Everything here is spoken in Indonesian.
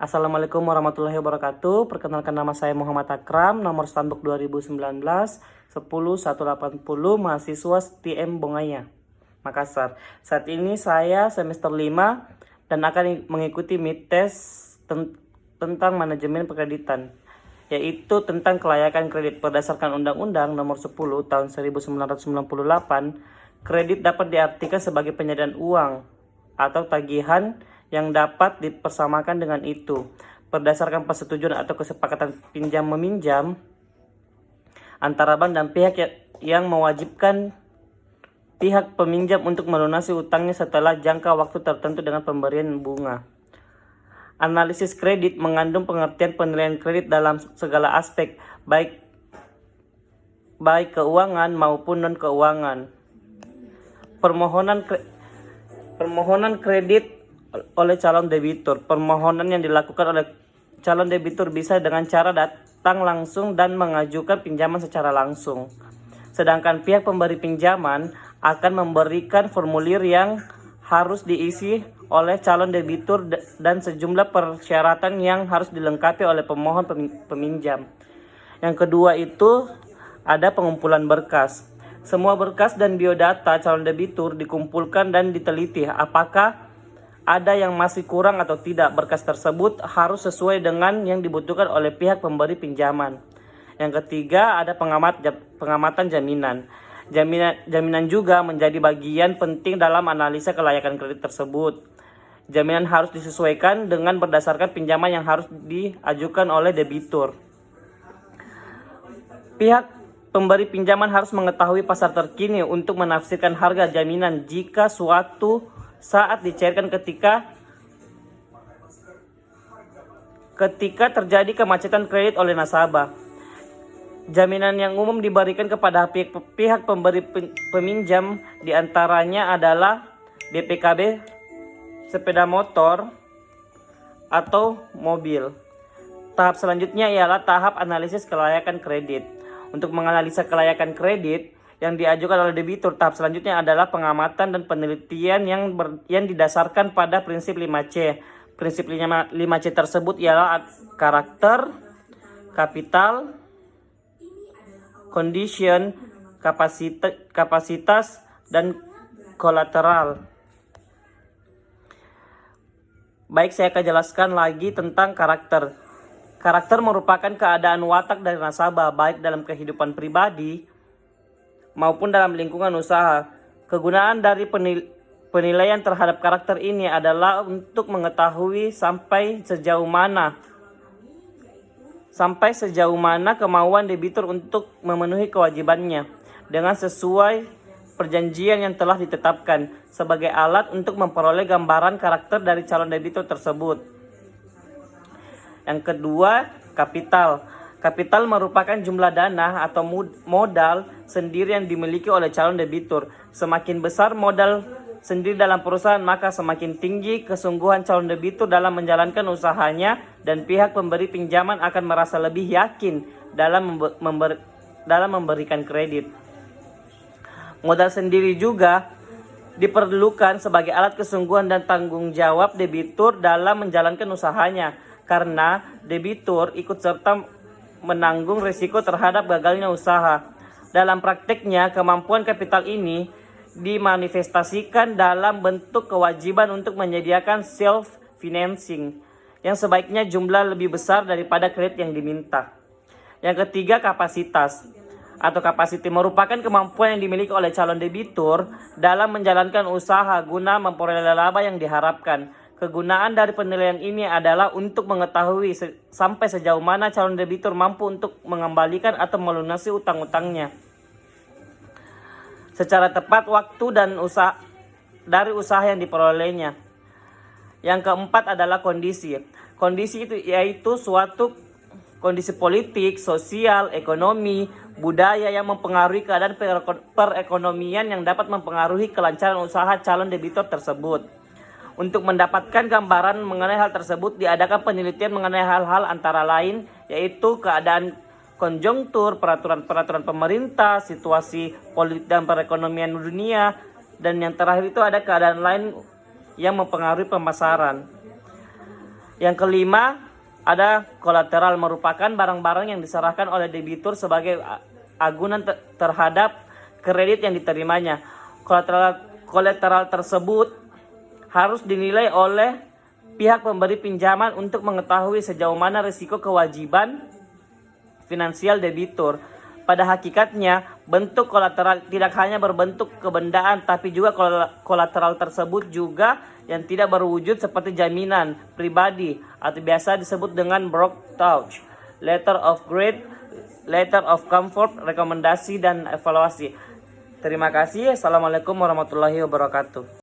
Assalamualaikum warahmatullahi wabarakatuh. Perkenalkan, nama saya Muhammad Akram, nomor stambuk 2019 10180, mahasiswa STM Bongaya, Makassar. Saat ini saya semester 5 dan akan mengikuti midtest tentang manajemen perkreditan, yaitu tentang kelayakan kredit. Berdasarkan Undang-Undang Nomor 10 Tahun 1998, kredit dapat diartikan sebagai penyediaan uang atau tagihan yang dapat dipersamakan dengan itu berdasarkan persetujuan atau kesepakatan pinjam-meminjam antara bank dan pihak yang mewajibkan pihak peminjam untuk melunasi utangnya setelah jangka waktu tertentu dengan pemberian bunga. Analisis kredit mengandung pengertian penilaian kredit dalam segala aspek, baik keuangan maupun non-keuangan. Permohonan kredit oleh calon debitur. Permohonan yang dilakukan oleh calon debitur bisa dengan cara datang langsung dan mengajukan pinjaman secara langsung. Sedangkan pihak pemberi pinjaman akan memberikan formulir yang harus diisi oleh calon debitur dan sejumlah persyaratan yang harus dilengkapi oleh pemohon peminjam. Yang kedua itu ada pengumpulan berkas. Semua berkas dan biodata calon debitur dikumpulkan dan diteliti apakah ada yang masih kurang atau tidak. Berkas tersebut harus sesuai dengan yang dibutuhkan oleh pihak pemberi pinjaman. Yang ketiga ada pengamatan jaminan. Jaminan juga menjadi bagian penting dalam analisa kelayakan kredit tersebut. Jaminan harus disesuaikan dengan berdasarkan pinjaman yang harus diajukan oleh debitur. Pihak pemberi pinjaman harus mengetahui pasar terkini untuk menafsirkan harga jaminan jika suatu saat dicairkan ketika terjadi kemacetan kredit oleh nasabah. Jaminan yang umum diberikan kepada pihak pemberi peminjam diantaranya adalah BPKB, sepeda motor, atau mobil. Tahap selanjutnya ialah tahap analisis kelayakan kredit. Untuk menganalisa kelayakan kredit yang diajukan oleh debitur, tahap selanjutnya adalah pengamatan dan penelitian yang didasarkan pada prinsip 5C. Prinsip 5C tersebut ialah karakter, kapital, condition, kapasitas, dan kolateral. Baik, saya akan jelaskan lagi tentang karakter. Karakter merupakan keadaan watak dari nasabah baik dalam kehidupan pribadi maupun dalam lingkungan usaha. Kegunaan dari penilaian terhadap karakter ini adalah untuk mengetahui sampai sejauh mana kemauan debitur untuk memenuhi kewajibannya dengan sesuai perjanjian yang telah ditetapkan sebagai alat untuk memperoleh gambaran karakter dari calon debitur tersebut. Yang kedua, kapital. Kapital merupakan jumlah dana atau modal sendiri yang dimiliki oleh calon debitur. Semakin besar modal sendiri dalam perusahaan, maka semakin tinggi kesungguhan calon debitur dalam menjalankan usahanya dan pihak pemberi pinjaman akan merasa lebih yakin dalam memberikan kredit. Modal sendiri juga diperlukan sebagai alat kesungguhan dan tanggung jawab debitur dalam menjalankan usahanya, karena debitur ikut serta menanggung risiko terhadap gagalnya usaha. Dalam prakteknya, kemampuan kapital ini dimanifestasikan dalam bentuk kewajiban untuk menyediakan self-financing yang sebaiknya jumlah lebih besar daripada kredit yang diminta. Yang ketiga, kapasitas atau capacity merupakan kemampuan yang dimiliki oleh calon debitur dalam menjalankan usaha guna memperoleh laba yang diharapkan. Kegunaan dari penilaian ini adalah untuk mengetahui sampai sejauh mana calon debitur mampu untuk mengembalikan atau melunasi utang-utangnya secara tepat waktu dan dari usaha yang diperolehnya. Yang keempat adalah kondisi. Kondisi itu yaitu suatu kondisi politik, sosial, ekonomi, budaya yang mempengaruhi keadaan perekonomian yang dapat mempengaruhi kelancaran usaha calon debitur tersebut. Untuk mendapatkan gambaran mengenai hal tersebut, diadakan penelitian mengenai hal-hal antara lain yaitu keadaan konjunktur, peraturan pemerintah, situasi politik dan perekonomian dunia, dan yang terakhir itu ada keadaan lain yang mempengaruhi pemasaran. Yang kelima, ada kolateral, merupakan barang-barang yang diserahkan oleh debitur sebagai agunan terhadap kredit yang diterimanya. Kolateral tersebut harus dinilai oleh pihak pemberi pinjaman untuk mengetahui sejauh mana risiko kewajiban finansial debitur. Pada hakikatnya, bentuk kolateral tidak hanya berbentuk kebendaan, tapi juga kolateral tersebut juga yang tidak berwujud seperti jaminan pribadi atau biasa disebut dengan brokerage, letter of grade, letter of comfort, rekomendasi dan evaluasi. Terima kasih. Assalamualaikum warahmatullahi wabarakatuh.